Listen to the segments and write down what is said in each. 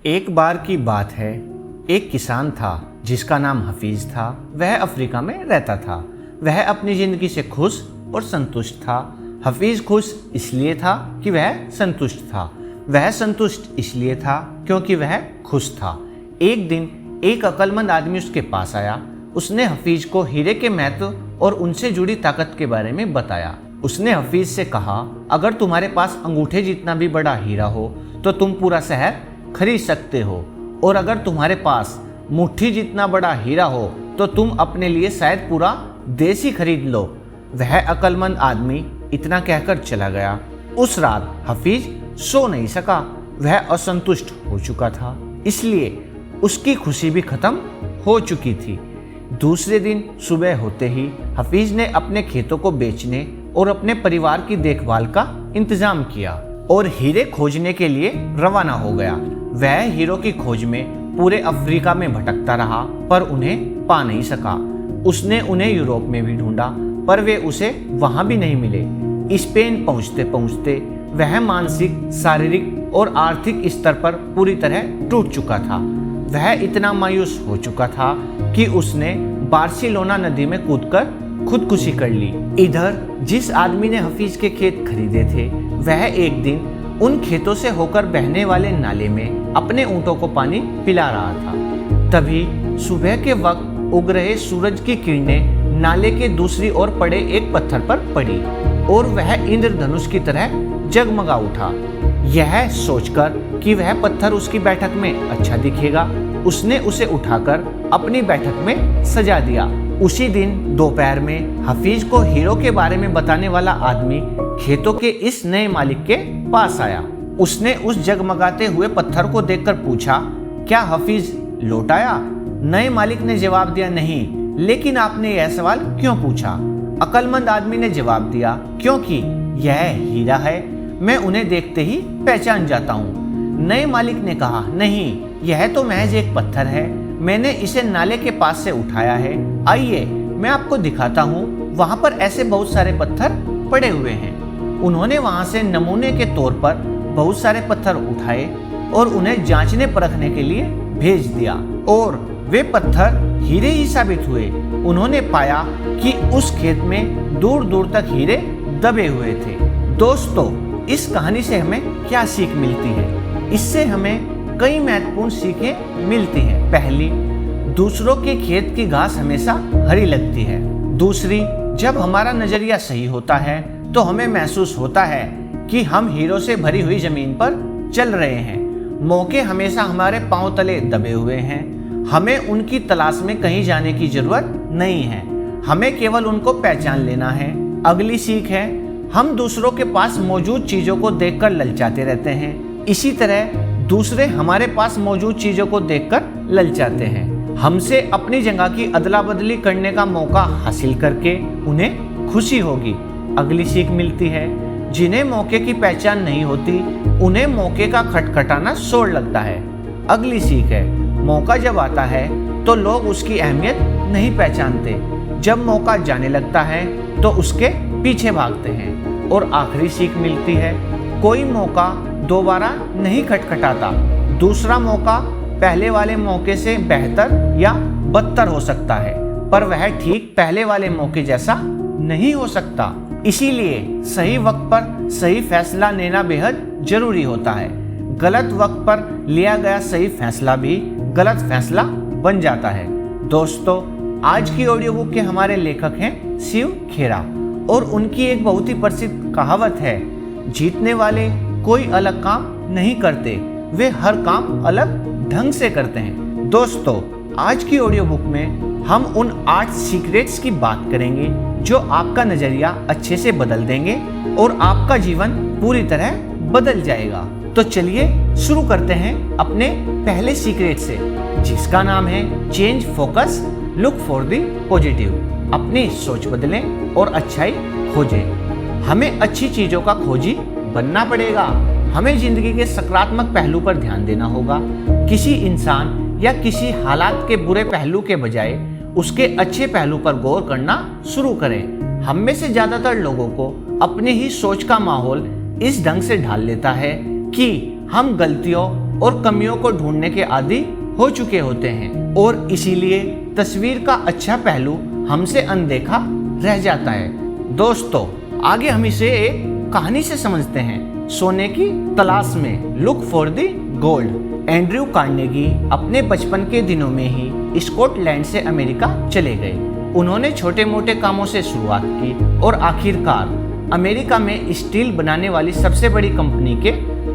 एक बार की बात है, एक किसान था जिसका नाम हफीज था। वह अफ्रीका में रहता था। वह अपनी ज़िंदगी से खुश और संतुष्ट था। हफीज खुश इसलिए था कि वह संतुष्ट था। वह संतुष्ट इसलिए था क्योंकि वह खुश था। एक दिन एक अक्लमंद आदमी उसके पास आया। उसने हफीज को हीरे के महत्व और उनसे जुड़ी ताकत के बारे में बताया। उसने हफीज से कहा, अगर तुम्हारे पास अंगूठे जितना भी बड़ा हीरा हो तो तुम पूरा शहर खरीद सकते हो, और अगर तुम्हारे पास मुट्ठी जितना बड़ा हीरा हो तो तुम अपने लिए शायद पूरा देश ही खरीद लो। वह अक्लमंद आदमी इतना कहकर चला गया। उस रात हफीज सो नहीं सका। वह असंतुष्ट हो चुका था, इसलिए उसकी खुशी भी खत्म हो चुकी थी। दूसरे दिन सुबह होते ही हफीज ने अपने खेतों को बेचने और अपने परिवार की देखभाल का इंतजाम किया और हीरे खोजने के लिए रवाना हो गया। वह हीरों की खोज में पूरे अफ्रीका में भटकता रहा पर उन्हें पा नहीं सका। उसने उन्हें यूरोप में भी ढूंढा पर वे उसे वहां भी नहीं मिले। स्पेन पहुंचते पहुंचते वह मानसिक, शारीरिक और आर्थिक स्तर पर पूरी तरह टूट चुका था। वह इतना मायूस हो चुका था कि उसने बार्सिलोना नदी में कूदकर खुदकुशी कर ली। इधर जिस आदमी ने हफीज के खेत खरीदे थे, वह एक दिन उन खेतों से होकर बहने वाले नाले में अपने ऊंटों को पानी पिला रहा था। तभी सुबह के वक्त उग रहे सूरज की किरणें नाले के दूसरी ओर पड़े एक पत्थर पर पड़ी और वह इंद्रधनुष की तरह जगमगा उठा। यह सोचकर कि वह पत्थर उसकी बैठक में अच्छा दिखेगा, उसने उसे उठाकर अपनी बैठक में सजा दिया। उसी दिन दोपहर में हफीज को हीरो के बारे में बताने वाला आदमी खेतों के इस नए मालिक के पास आया। उसने उस जगमगाते हुए पत्थर को देखकर पूछा, क्या हफीज लौट आया? नए मालिक ने जवाब दिया, नहीं, लेकिन आपने यह सवाल क्यों पूछा? अक्लमंद आदमी ने जवाब दिया, क्योंकि यह हीरा है, मैं उन्हें देखते ही पहचान जाता हूँ। नए मालिक ने कहा, नहीं, यह तो महज एक पत्थर है, मैंने इसे नाले के पास से उठाया है। आइए मैं आपको दिखाता हूँ, वहाँ पर ऐसे बहुत सारे पत्थर पड़े हुए हैं। उन्होंने वहाँ से नमूने के तौर पर बहुत सारे पत्थर उठाए और उन्हें जांचने परखने के लिए भेज दिया, और वे पत्थर हीरे ही साबित हुए। उन्होंने पाया कि उस खेत में दूर दूर तक हीरे दबे हुए थे। दोस्तों, इस कहानी से हमें क्या सीख मिलती है? इससे हमें कई महत्वपूर्ण सीखें मिलती हैं। पहली, दूसरों के खेत की घास हमेशा हरी लगती है। दूसरी, जब हमारा नजरिया सही होता है तो हमें महसूस होता है कि हम हीरों से भरी हुई जमीन पर चल रहे हैं। मौके हमेशा हमारे पांव तले दबे हुए हैं। हमें उनकी तलाश में कहीं जाने की जरूरत नहीं है, हमें केवल उनको पहचान लेना है। अगली सीख है, हम दूसरों के पास मौजूद चीजों को देखकर ललचाते रहते हैं, इसी तरह दूसरे हमारे पास मौजूद चीजों को देखकर ललचाते हैं। हमसे अपनी जगह की अदला बदली करने का मौका हासिल करके उन्हें खुशी होगी। अगली सीख मिलती है, जिन्हें मौके की पहचान नहीं होती उन्हें मौके का खटखटाना शोर लगता है। अगली सीख है, मौका जब आता है तो लोग उसकी अहमियत नहीं पहचानते, जब मौका जाने लगता है तो उसके पीछे भागते हैं। और आखिरी सीख मिलती है, कोई मौका दोबारा नहीं खटखटाता। दूसरा मौका पहले वाले मौके से बेहतर या बदतर हो सकता है, पर वह ठीक पहले वाले मौके जैसा नहीं हो सकता। इसीलिए सही वक्त पर सही फैसला लेना बेहद जरूरी होता है। गलत वक्त पर लिया गया सही फैसला भी गलत फैसला बन जाता है। दोस्तों, आज की ऑडियो बुक के हमारे लेखक हैं शिव खेरा, और उनकी एक बहुत ही प्रसिद्ध कहावत है, जीतने वाले कोई अलग काम नहीं करते, वे हर काम अलग ढंग से करते हैं। दोस्तों, आज की ऑडियो बुक में हम उन 8 सीक्रेट्स की बात करेंगे जो आपका नजरिया अच्छे से बदल देंगे और आपका जीवन पूरी तरह बदल जाएगा। तो चलिए शुरू करते हैं अपने पहले सीक्रेट से, जिसका नाम है change focus, look for the positive. अपनी सोच बदलें और अच्छाई खोजें। हमें अच्छी चीजों का खोजी बनना पड़ेगा। हमें जिंदगी के सकारात्मक पहलू पर ध्यान देना होगा। किसी इंसान या किसी हालात के बुरे पहलू के बजाय उसके अच्छे पहलू पर गौर करना शुरू करें। हम में से ज्यादातर लोगों को अपनी ही सोच का माहौल इस ढंग से ढाल लेता है कि हम गलतियों और कमियों को ढूंढने के आदी हो चुके होते हैं और इसीलिए तस्वीर का अच्छा पहलू हमसे अनदेखा रह जाता है। दोस्तों, आगे हम इसे एक कहानी से समझते हैं। सोने की तलाश में, look for the gold. Andrew Carnegie अपने बचपन के दिनों में ही स्कॉटलैंड से अमेरिका चले गए। उन्होंने छोटे मोटे कामों से शुरुआत की और आखिरकार अमेरिका में स्टील बनाने वाली सबसे बड़ी कंपनी के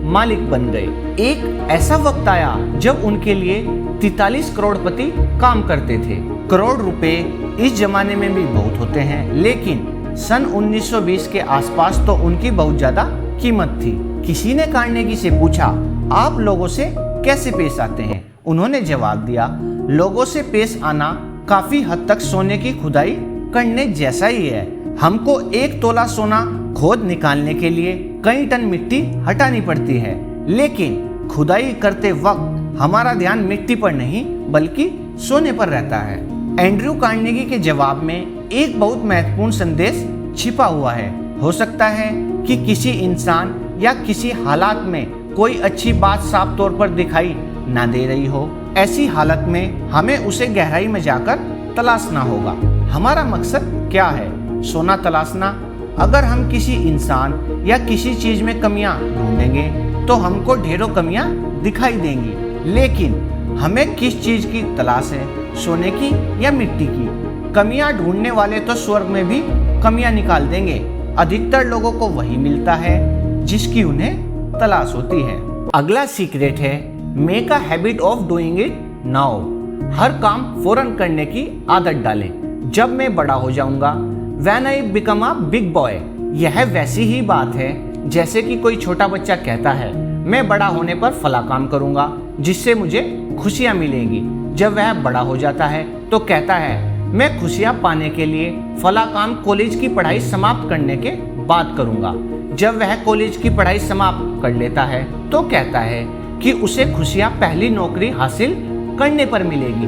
मालिक बन गए। एक ऐसा वक्त आया जब उनके लिए 43 करोड़पति काम करते थे। करोड़ रुपए इस जमाने में भी बहुत होते हैं, लेकिन सन 1920 के आसपास तो उनकी बहुत ज्यादा कीमत थी। किसी ने कार्नेगी से पूछा, आप लोगों से कैसे पेश आते हैं? उन्होंने जवाब दिया, लोगों से पेश आना काफी हद तक सोने की खुदाई करने जैसा ही है। हमको 1 तोला सोना खोद निकालने के लिए कई टन मिट्टी हटानी पड़ती है, लेकिन खुदाई करते वक्त हमारा ध्यान मिट्टी पर नहीं बल्कि सोने पर रहता है। एंड्रयू कार्नेगी के जवाब में एक बहुत महत्वपूर्ण संदेश छिपा हुआ है। हो सकता है कि किसी इंसान या किसी हालात में कोई अच्छी बात साफ तौर पर दिखाई ना दे रही हो। ऐसी हालत में हमें उसे गहराई में जाकर तलाशना होगा। हमारा मकसद क्या है? सोना तलाशना। अगर हम किसी इंसान या किसी चीज में कमियां ढूंढेंगे तो हमको ढेरों कमियां दिखाई देंगी, लेकिन हमें किस चीज की तलाश है? सोने की या मिट्टी की? कमियां ढूंढने वाले तो स्वर्ग में भी कमियां निकाल देंगे। अधिकतर लोगों को वही मिलता है जिसकी उन्हें तलाश होती है। अगला सीक्रेट है, make a habit of doing it now. हर काम फौरन करने की आदत डालें। जब मैं बड़ा हो जाऊंगा, when I become a big boy. यह वैसी ही बात है जैसे कि कोई छोटा बच्चा कहता है, मैं बड़ा होने पर फला काम करूंगा जिससे मुझे खुशियां मिलेंगी। जब वह बड़ा हो जाता है तो कहता है, मैं खुशियां पाने के लिए फला काम कॉलेज की पढ़ाई समाप्त करने के बाद करूंगा। जब वह कॉलेज की पढ़ाई समाप्त कर लेता है तो कहता है कि उसे खुशियां पहली नौकरी हासिल करने पर मिलेगी।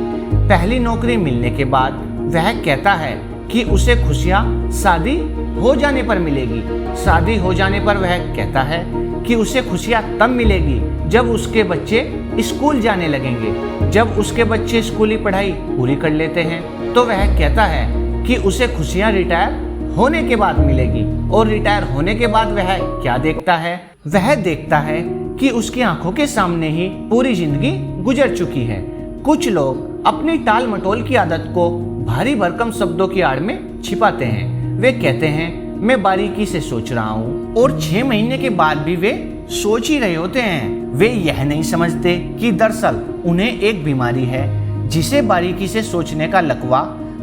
पहली नौकरी मिलने के बाद वह कहता है कि उसे खुशियां शादी हो जाने पर मिलेगी। शादी हो जाने पर वह कहता है कि उसे खुशियां तब मिलेगी जब उसके बच्चे स्कूल जाने लगेंगे। जब उसके बच्चे स्कूली पढ़ाई पूरी कर लेते हैं तो वह कहता है कि उसे खुशियां रिटायर होने के बाद मिलेगी। और रिटायर होने के बाद वह क्या देखता है? वह देखता है कि उसकी आंखों के सामने ही पूरी जिंदगी गुजर चुकी है। कुछ लोग अपनी टाल मटोल की आदत को भारी भरकम शब्दों की आड़ में छिपाते हैं। वे कहते हैं, मैं बारीकी से सोच रहा हूँ, और 6 महीने के बाद भी वे सोच ही रहे होते हैं। वे यह नहीं समझते कि दरअसल उन्हें एक बीमारी है जिसे बारीकी से सोचने का लकवा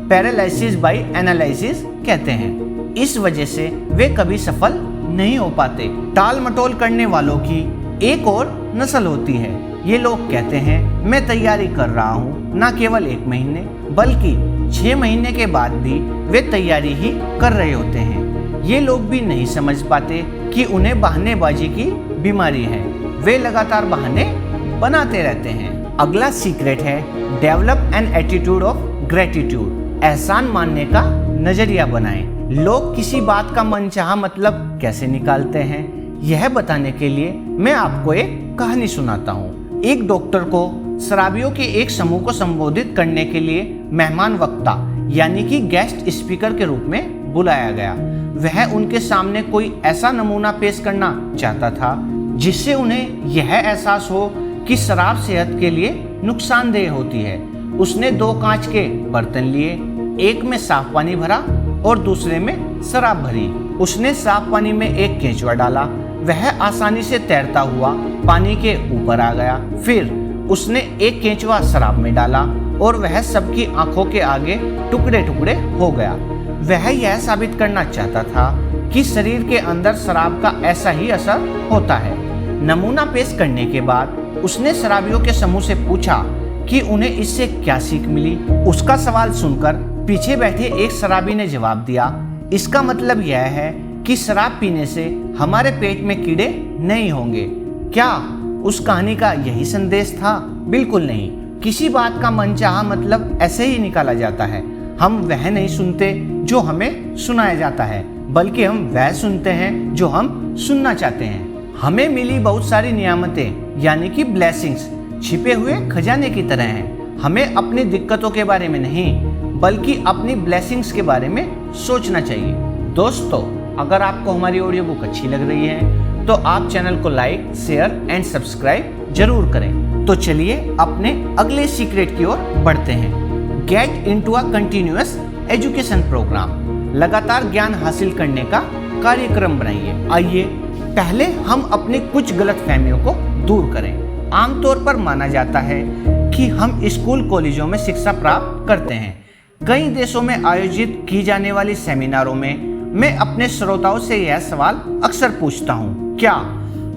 पैरालिसिस बाय एनालिसिस कहते हैं। इस वजह से वे कभी सफल नहीं हो पाते। टाल मटोल करने वालों की एक और नस्ल होती है। ये लोग कहते हैं, मैं तैयारी कर रहा हूँ, न केवल 1 महीने बल्कि 6 महीने के बाद भी वे तैयारी ही कर रहे होते हैं। ये लोग भी नहीं समझ पाते कि उन्हें बहानेबाजी की बीमारी है। वे लगातार बहाने बनाते रहते हैं। अगला सीक्रेट है, develop an attitude of gratitude. एहसान मानने का नजरिया बनाएं। लोग किसी बात का मनचाहा मतलब कैसे निकालते हैं, यह बताने के लिए मैं आपको एक कहानी सुनाता हूँ। एक डॉक्टर को शराबियों के एक समूह को संबोधित करने के लिए मेहमान वक्ता यानी कि गेस्ट स्पीकर के रूप में बुलाया गया। वह उनके सामने कोई ऐसा नमूना पेश करना चाहता था जिससे उन्हें यह एहसास हो कि शराब सेहत के लिए नुकसानदेह होती है। उसने 2 कांच के बर्तन लिए, एक में साफ पानी भरा और दूसरे में शराब भरी। उसने साफ पानी में एक केंचुआ डाला, वह आसानी से तैरता हुआ पानी के ऊपर आ गया। फिर उसने एक केंचुआ शराब में डाला और वह सबकी आंखों के आगे टुकड़े टुकड़े हो गया। वह यह साबित करना चाहता था कि शरीर के अंदर शराब का ऐसा ही असर होता है। नमूना पेश करने के बाद उसने शराबियों के समूह से पूछा कि उन्हें इससे क्या सीख मिली। उसका सवाल सुनकर पीछे बैठे एक शराबी ने जवाब दिया, इसका मतलब यह है कि शराब पीने से हमारे पेट में कीड़े नहीं होंगे। क्या उस कहानी का यही संदेश था? बिल्कुल नहीं। किसी बात का मनचाहा मतलब ऐसे ही निकाला जाता है। हम वह नहीं सुनते जो हमें सुनाया जाता है, बल्कि हम वह सुनते हैं जो हम सुनना चाहते हैं। हमें मिली बहुत सारी नियामतें यानी कि ब्लेसिंग्स छिपे हुए खजाने की तरह हैं। हमें अपनी दिक्कतों के बारे में नहीं बल्कि अपनी ब्लेसिंग्स के बारे में सोचना चाहिए। दोस्तों, अगर आपको हमारी ऑडियो बुक अच्छी लग रही है तो आप चैनल को लाइक, शेयर एंड सब्सक्राइब जरूर करें। तो चलिए अपने अगले सीक्रेट की ओर बढ़ते हैं। Get into a continuous education program, लगातार ज्ञान हासिल करने का कार्यक्रम बनाइए। आइए पहले हम अपनी कुछ गलतफहमियों को दूर करें। आमतौर पर माना जाता है कि हम स्कूल कॉलेजों में शिक्षा प्राप्त करते हैं। कई देशों में आयोजित की जाने वाली सेमिनारों में मैं अपने श्रोताओं से यह सवाल अक्सर पूछता हूँ, क्या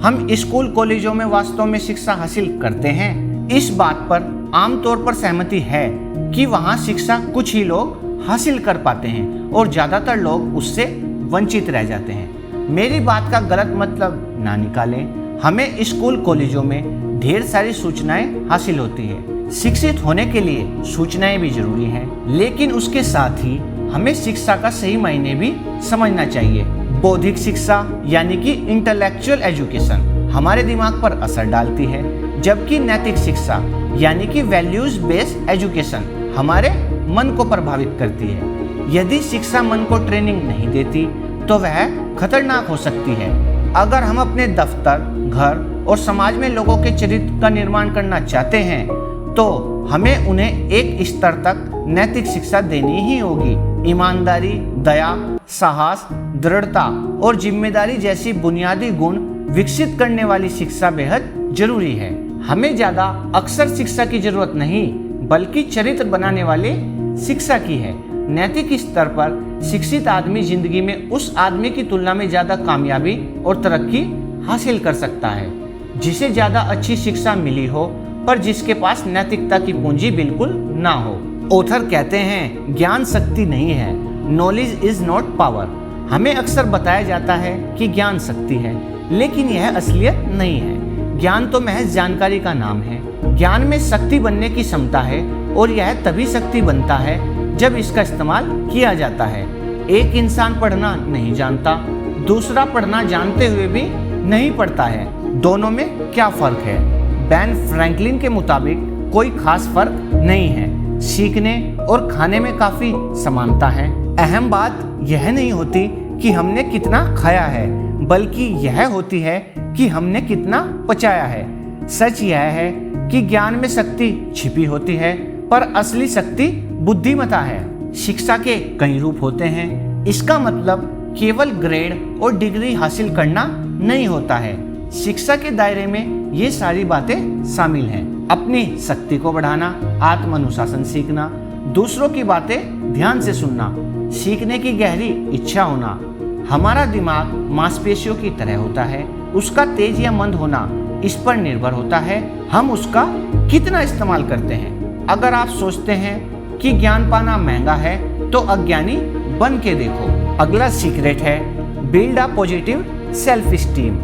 हम स्कूल कॉलेजों में वास्तव में शिक्षा हासिल करते हैं? इस बात पर आमतौर पर सहमति है कि वहाँ शिक्षा कुछ ही लोग हासिल कर पाते हैं और ज़्यादातर लोग उससे वंचित रह जाते हैं। मेरी बात का गलत मतलब ना निकालें। हमें स्कूल कॉलेजों में ढेर सारी सूचनाएं हासिल होती है। शिक्षित होने के लिए सूचनाएं भी जरूरी हैं, लेकिन उसके साथ ही हमें शिक्षा का सही मायने भी समझना चाहिए। बौद्धिक शिक्षा यानी कि इंटेलेक्चुअल एजुकेशन हमारे दिमाग पर असर डालती है, जबकि नैतिक शिक्षा यानी कि वैल्यूज बेस्ड एजुकेशन हमारे मन को प्रभावित करती है। यदि शिक्षा मन को ट्रेनिंग नहीं देती तो वह खतरनाक हो सकती है। अगर हम अपने दफ्तर, घर और समाज में लोगों के चरित्र का निर्माण करना चाहते हैं तो हमें उन्हें एक स्तर तक नैतिक शिक्षा देनी ही होगी। ईमानदारी, दया, साहस, दृढ़ता और जिम्मेदारी जैसी बुनियादी गुण विकसित करने वाली शिक्षा बेहद जरूरी है। हमें ज्यादा अक्सर शिक्षा की जरूरत नहीं बल्कि चरित्र बनाने वाले शिक्षा की है। नैतिक स्तर पर शिक्षित आदमी जिंदगी में उस आदमी की तुलना में ज्यादा कामयाबी और तरक्की हासिल कर सकता है जिसे ज्यादा अच्छी शिक्षा मिली हो पर जिसके पास नैतिकता की पूंजी बिल्कुल ना हो। ऑथर कहते हैं, ज्ञान शक्ति नहीं है, नॉलेज इज नॉट पावर। हमें अक्सर बताया जाता है कि ज्ञान शक्ति है, लेकिन यह असलियत नहीं है। ज्ञान तो महज जानकारी का नाम है। ज्ञान में शक्ति बनने की क्षमता है और यह तभी शक्ति बनता है जब इसका इस्तेमाल किया जाता है। एक इंसान पढ़ना नहीं जानता, दूसरा पढ़ना जानते हुए भी नहीं पढ़ता है। दोनों में क्या फर्क है? बेन फ्रैंकलिन के मुताबिक कोई खास फर्क नहीं है। सीखने और खाने में काफी समानता है। अहम बात यह नहीं होती कि हमने कितना खाया है, बल्कि यह होती है कि हमने कितना पचाया है। सच यह है कि ज्ञान में शक्ति छिपी होती है, पर असली शक्ति बुद्धिमत्ता है। शिक्षा के कई रूप होते हैं। इसका मतलब केवल ग्रेड और डिग्री हासिल करना नहीं होता है। शिक्षा के दायरे में ये सारी बातें शामिल हैं। अपनी शक्ति को बढ़ाना, आत्म अनुशासन सीखना, दूसरों की बातें ध्यान से सुनना, सीखने की गहरी इच्छा होना। हमारा दिमाग मांसपेशियों की तरह होता है, उसका तेज या मंद होना इस पर निर्भर होता है हम उसका कितना इस्तेमाल करते हैं। अगर आप सोचते हैं कि ज्ञान पाना महंगा है तो अज्ञानी बन के देखो। अगला सीक्रेट है, build a positive self steam.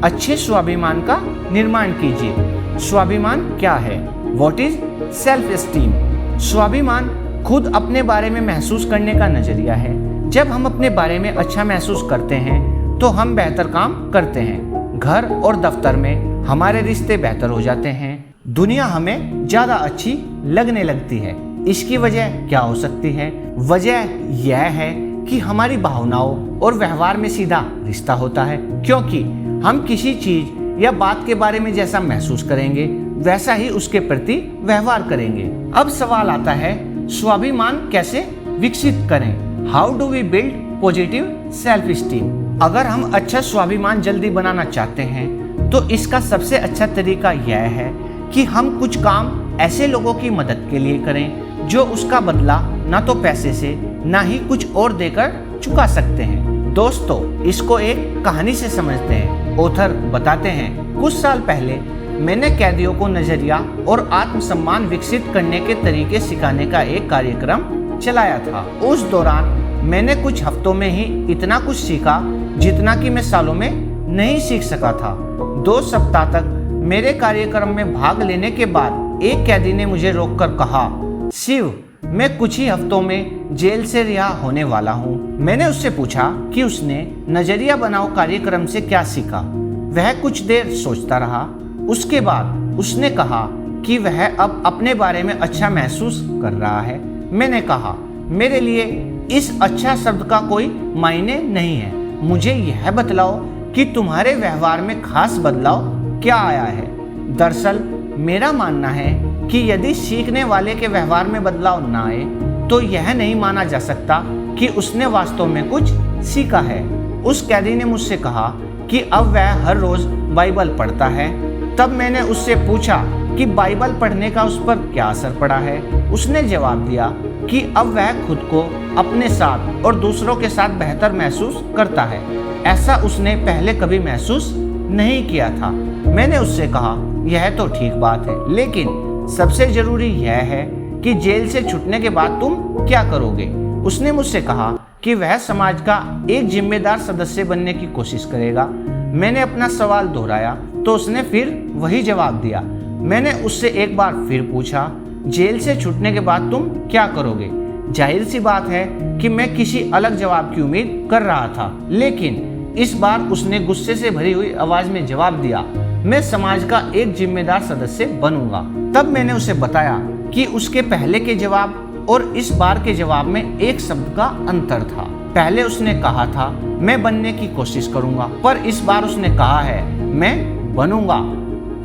अच्छे स्वाभिमान का निर्माण कीजिए। स्वाभिमान क्या है? What is self esteem? स्वाभिमान खुद अपने बारे में महसूस करने का नजरिया है। जब हम अपने बारे में अच्छा महसूस करते हैं तो हम बेहतर काम करते हैं। घर और दफ्तर में हमारे रिश्ते बेहतर हो जाते हैं। दुनिया हमें ज्यादा अच्छी लगने लगती है। इसकी वजह क्या हो सकती है? वजह यह है कि हमारी भावनाओं और व्यवहार में सीधा रिश्ता होता है, क्योंकि हम किसी चीज या बात के बारे में जैसा महसूस करेंगे वैसा ही उसके प्रति व्यवहार करेंगे। अब सवाल आता है, स्वाभिमान कैसे विकसित करें? How do we build positive self esteem? अगर हम अच्छा स्वाभिमान जल्दी बनाना चाहते हैं तो इसका सबसे अच्छा तरीका यह है कि हम कुछ काम ऐसे लोगों की मदद के लिए करें जो उसका बदला ना तो पैसे से ना ही कुछ और देकर चुका सकते हैं। दोस्तों, इसको एक कहानी से समझते हैं। ऑथर बताते हैं, कुछ साल पहले मैंने कैदियों को नजरिया और आत्मसम्मान विकसित करने के तरीके सिखाने का एक कार्यक्रम चलाया था। उस दौरान मैंने कुछ हफ्तों में ही इतना कुछ सीखा जितना कि मैं सालों में नहीं सीख सका था। 2 सप्ताह तक मेरे कार्यक्रम में भाग लेने के बाद एक कैदी ने मुझे रोककर कहा, शिव, मैं कुछ ही हफ्तों में जेल से रिहा होने वाला हूँ। मैंने उससे पूछा कि उसने नजरिया बनाओ कार्यक्रम से क्या सीखा। वह कुछ देर सोचता रहा। उसके बाद उसने कहा कि वह अब अपने बारे में अच्छा महसूस कर रहा है। मैंने कहा, मेरे लिए इस अच्छा शब्द का कोई मायने नहीं है। मुझे यह बतलाओ कि तुम्हारे व्यवहार में खास बदलाव क्या आया है। दरअसल मेरा मानना है कि यदि सीखने वाले के व्यवहार में बदलाव ना आए तो यह नहीं माना जा सकता कि उसने वास्तव में कुछ सीखा है। उस कैदी ने मुझसे कहा कि अब वह हर रोज बाइबल पढ़ता है। तब मैंने उससे पूछा कि बाइबल पढ़ने का उस पर क्या असर पड़ा है। उसने जवाब दिया कि अब वह खुद को अपने साथ और दूसरों के साथ बेहतर महसूस करता है। ऐसा उसने पहले कभी महसूस नहीं किया था। मैंने उससे कहा, यह तो ठीक बात है, लेकिन सबसे जरूरी यह है कि जेल से छूटने के बाद तुम क्या करोगे। उसने मुझसे कहा कि वह समाज का एक जिम्मेदार सदस्य बनने की कोशिश करेगा। मैंने अपना सवाल दोहराया तो उसने फिर वही जवाब दिया। मैंने उससे एक बार फिर पूछा, जेल से छूटने के बाद तुम क्या करोगे। जाहिर सी बात है कि मैं किसी अलग जवाब की उम्मीद कर रहा था, लेकिन इस बार उसने गुस्से से भरी हुई आवाज में जवाब दिया, मैं समाज का एक जिम्मेदार सदस्य बनूंगा। तब मैंने उसे बताया कि उसके पहले के जवाब और इस बार के जवाब में एक शब्द का अंतर था। पहले उसने कहा था, मैं बनने की कोशिश करूंगा, पर इस बार उसने कहा है, मैं बनूंगा।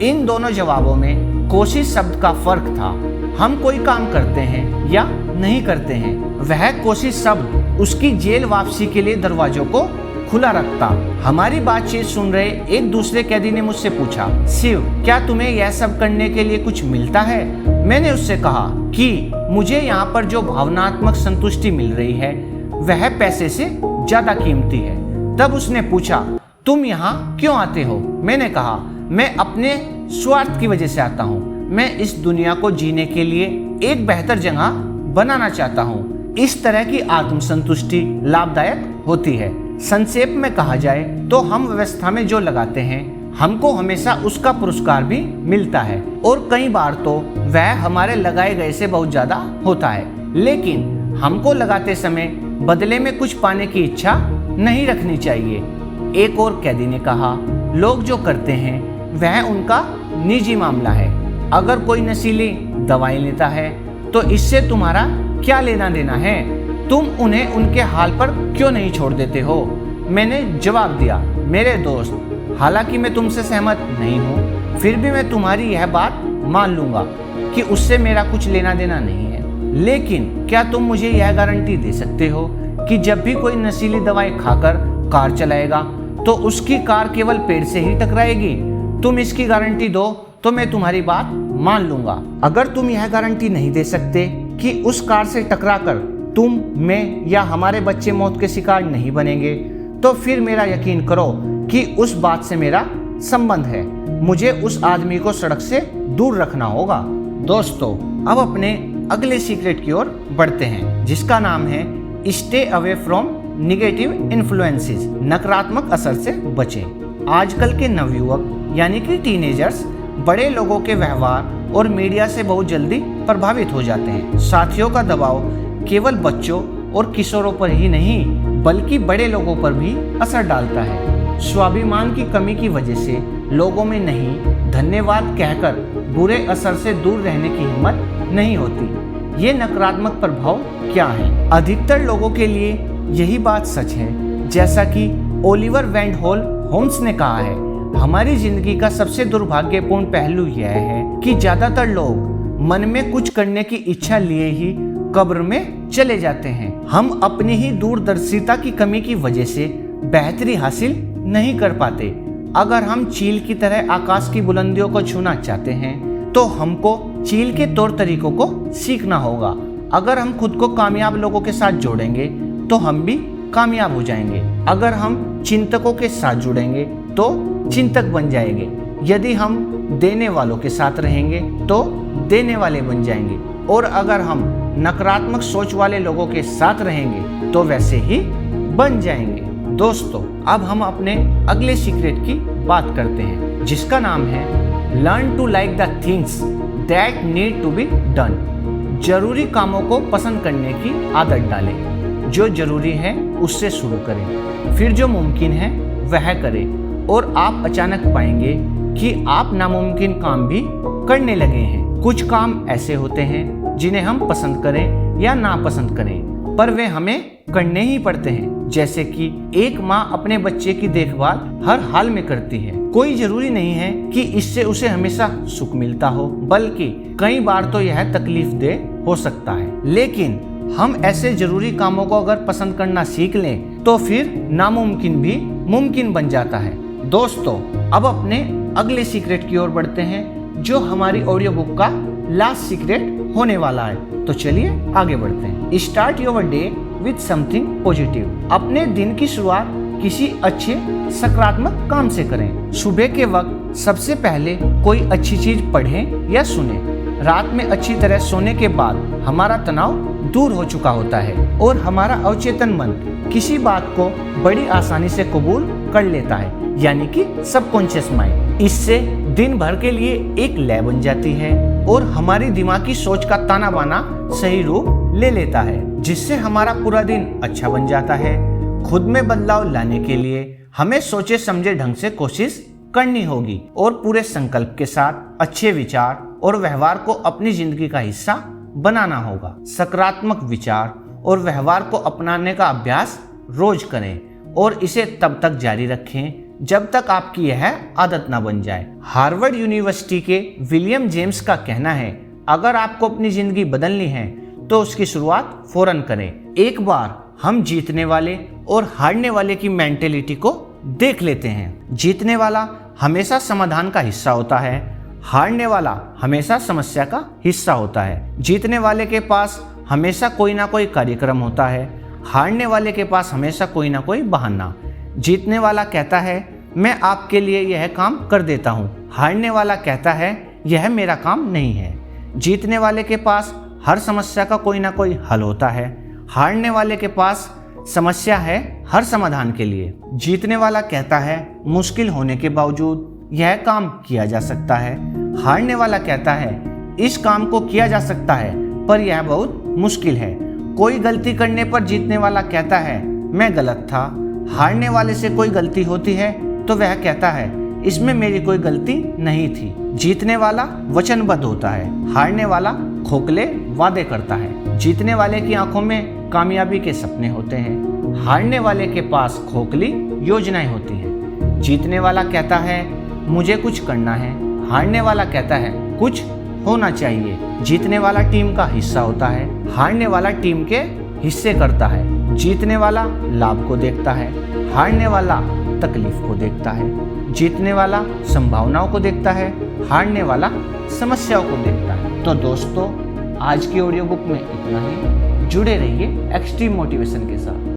इन दोनों जवाबों में कोशिश शब्द का फर्क था। हम कोई काम करते हैं या नहीं करते हैं, वह कोशिश शब्द उसकी जेल वापसी के लिए दरवाजों को खुला रखता। हमारी बातचीत सुन रहे एक दूसरे कैदी ने मुझसे पूछा, शिव, क्या तुम्हें यह सब करने के लिए कुछ मिलता है। मैंने उससे कहा कि मुझे यहाँ पर जो भावनात्मक संतुष्टि मिल रही है वह पैसे से ज्यादा कीमती है। तब उसने पूछा, तुम यहाँ क्यों आते हो। मैंने कहा, मैं अपने स्वार्थ की वजह से आता हूँ। मैं इस दुनिया को जीने के लिए एक बेहतर जगह बनाना चाहता हूँ। इस तरह की आत्मसंतुष्टि लाभदायक होती है। संक्षेप में कहा जाए तो हम व्यवस्था में जो लगाते हैं हमको हमेशा उसका पुरस्कार भी मिलता है, और कई बार तो वह हमारे लगाए गए से बहुत ज्यादा होता है। लेकिन हमको लगाते समय बदले में कुछ पाने की इच्छा नहीं रखनी चाहिए। एक और कैदी ने कहा, लोग जो करते हैं वह उनका निजी मामला है। अगर कोई नशीली दवाई लेता है तो इससे तुम्हारा क्या लेना देना है। तुम उन्हें उनके हाल पर क्यों नहीं छोड़ देते हो। मैंने जवाब दिया, मेरे दोस्त, हालांकि मैं तुमसे सहमत नहीं हूँ, फिर भी मैं तुम्हारी यह बात मान लूंगा कि उससे मेरा कुछ लेना देना नहीं है। लेकिन क्या तुम मुझे यह गारंटी दे सकते हो कि जब भी कोई नशीली दवाई खाकर कार चलाएगा तो उसकी कार केवल पेड़ से ही टकराएगी। तुम इसकी गारंटी दो तो मैं तुम्हारी बात मान लूंगा। अगर तुम यह गारंटी नहीं दे सकते कि उस कार से टकराकर तुम, मैं या हमारे बच्चे मौत के शिकार नहीं बनेंगे, तो फिर मेरा यकीन करो कि उस बात से मेरा संबंध है। मुझे उस आदमी को सड़क से दूर रखना होगा। दोस्तों, अब अपने अगले सीक्रेट की ओर बढ़ते हैं, जिसका नाम है stay away from negative influences. नकारात्मक असर से बचें। आजकल के नवयुवक यानी कि टीनेजर्स बड़े लोगों के व्यवहार और मीडिया से बहुत जल्दी प्रभावित हो जाते हैं। साथियों का दबाव केवल बच्चों और किशोरों पर ही नहीं बल्कि बड़े लोगों पर भी असर डालता है। स्वाभिमान की कमी की वजह से लोगों में नहीं धन्यवाद कहकर बुरे असर से दूर रहने की हिम्मत नहीं होती। ये नकारात्मक प्रभाव क्या है? अधिकतर लोगों के लिए यही बात सच है। जैसा कि ओलिवर वेंडहोल होम्स ने कहा है, हमारी जिंदगी का सबसे दुर्भाग्यपूर्ण पहलू यह है कि ज्यादातर लोग मन में कुछ करने की इच्छा लिए ही कब्र में चले जाते हैं। हम अपनी ही दूरदर्शिता की कमी की वजह से बेहतरी हासिल नहीं कर पाते। अगर हम चील की तरह आकाश की बुलंदियों को छूना चाहते हैं तो हमको चील के तौर तरीकों को सीखना होगा। अगर हम खुद को कामयाब लोगों के साथ जोड़ेंगे तो हम भी कामयाब हो जाएंगे। अगर हम चिंतकों के साथ जुड़ेंगे तो चिंतक बन जाएंगे। यदि हम देने वालों के साथ रहेंगे तो देने वाले बन जाएंगे, और अगर हम नकारात्मक सोच वाले लोगों के साथ रहेंगे तो वैसे ही बन जाएंगे। दोस्तों, अब हम अपने अगले सीक्रेट की बात करते हैं, जिसका नाम है learn to like the things that need to be done. जरूरी कामों को पसंद करने की आदत डालें। जो जरूरी है उससे शुरू करें, फिर जो मुमकिन है वह करें, और आप अचानक पाएंगे कि आप नामुमकिन काम भी करने लगे हैं। कुछ काम ऐसे होते हैं जिन्हें हम पसंद करें या ना पसंद करें, पर वे हमें करने ही पड़ते हैं। जैसे कि एक माँ अपने बच्चे की देखभाल हर हाल में करती है। कोई जरूरी नहीं है कि इससे उसे हमेशा सुख मिलता हो, बल्कि कई बार तो यह तकलीफ दे हो सकता है। लेकिन हम ऐसे जरूरी कामों को अगर पसंद करना सीख लें तो फिर नामुमकिन भी मुमकिन बन जाता है। दोस्तों, अब अपने अगले सीक्रेट की ओर बढ़ते हैं, जो हमारी ऑडियो बुक का लास्ट सीक्रेट होने वाला है। तो चलिए आगे बढ़ते हैं। Start your day with something positive. अपने दिन की शुरुआत किसी अच्छे सकारात्मक काम से करें। सुबह के वक्त सबसे पहले कोई अच्छी चीज पढ़ें या सुने। रात में अच्छी तरह सोने के बाद हमारा तनाव दूर हो चुका होता है और हमारा अवचेतन मन किसी बात को बड़ी आसानी से कबूल कर लेता है, यानी कि सबकॉन्शियस माइंड। इससे दिन भर के लिए एक लय बन जाती है और हमारी दिमागी सोच का ताना बाना सही रूप ले लेता है, जिससे हमारा पूरा दिन अच्छा बन जाता है। खुद में बदलाव लाने के लिए हमें सोचे समझे ढंग से कोशिश करनी होगी और पूरे संकल्प के साथ अच्छे विचार और व्यवहार को अपनी जिंदगी का हिस्सा बनाना होगा। सकारात्मक विचार और व्यवहार को अपनाने का अभ्यास रोज करें और इसे तब तक जारी रखें जब तक आपकी यह आदत ना बन जाए। हार्वर्ड यूनिवर्सिटी के विलियम जेम्स का कहना है, अगर आपको अपनी जिंदगी बदलनी है तो उसकी शुरुआत फौरन करें। एक बार हम जीतने वाले और हारने वाले की मेंटेलिटी को देख लेते हैं। जीतने वाला हमेशा समाधान का हिस्सा होता है, हारने वाला हमेशा समस्या का हिस्सा होता है। जीतने वाले के पास हमेशा कोई ना कोई कार्यक्रम होता है, हारने वाले के पास हमेशा कोई ना कोई बहाना। जीतने वाला कहता है, मैं आपके लिए यह काम कर देता हूँ। हारने वाला कहता है, यह मेरा काम नहीं है। जीतने वाले के पास हर समस्या का कोई ना कोई हल होता है, हारने वाले के पास समस्या है हर समाधान के लिए। जीतने वाला कहता है, मुश्किल होने के बावजूद यह काम किया जा सकता है। हारने वाला कहता है, इस काम को किया जा सकता है पर यह बहुत मुश्किल है। कोई गलती करने पर जीतने वाला कहता है, मैं गलत था। हारने वाले से कोई गलती होती है तो वह कहता है, इसमें मेरी कोई गलती नहीं थी। जीतने वाला वचनबद्ध होता है, हारने वाला खोखले वादे करता है। जीतने वाले की आंखों में कामयाबी के सपने होते हैं, हारने वाले के पास खोखली योजनाएं होती हैं। जीतने वाला कहता है, मुझे कुछ करना है। हारने वाला कहता है, कुछ होना चाहिए। जीतने वाला टीम का हिस्सा होता है, हारने वाला टीम के हिस्से करता है। जीतने वाला लाभ को देखता है, हारने वाला तकलीफ को देखता है। जीतने वाला संभावनाओं को देखता है, हारने वाला समस्याओं को देखता है। तो दोस्तों, आज की ऑडियो बुक में इतना ही। जुड़े रहिए एक्सट्रीम मोटिवेशन के साथ।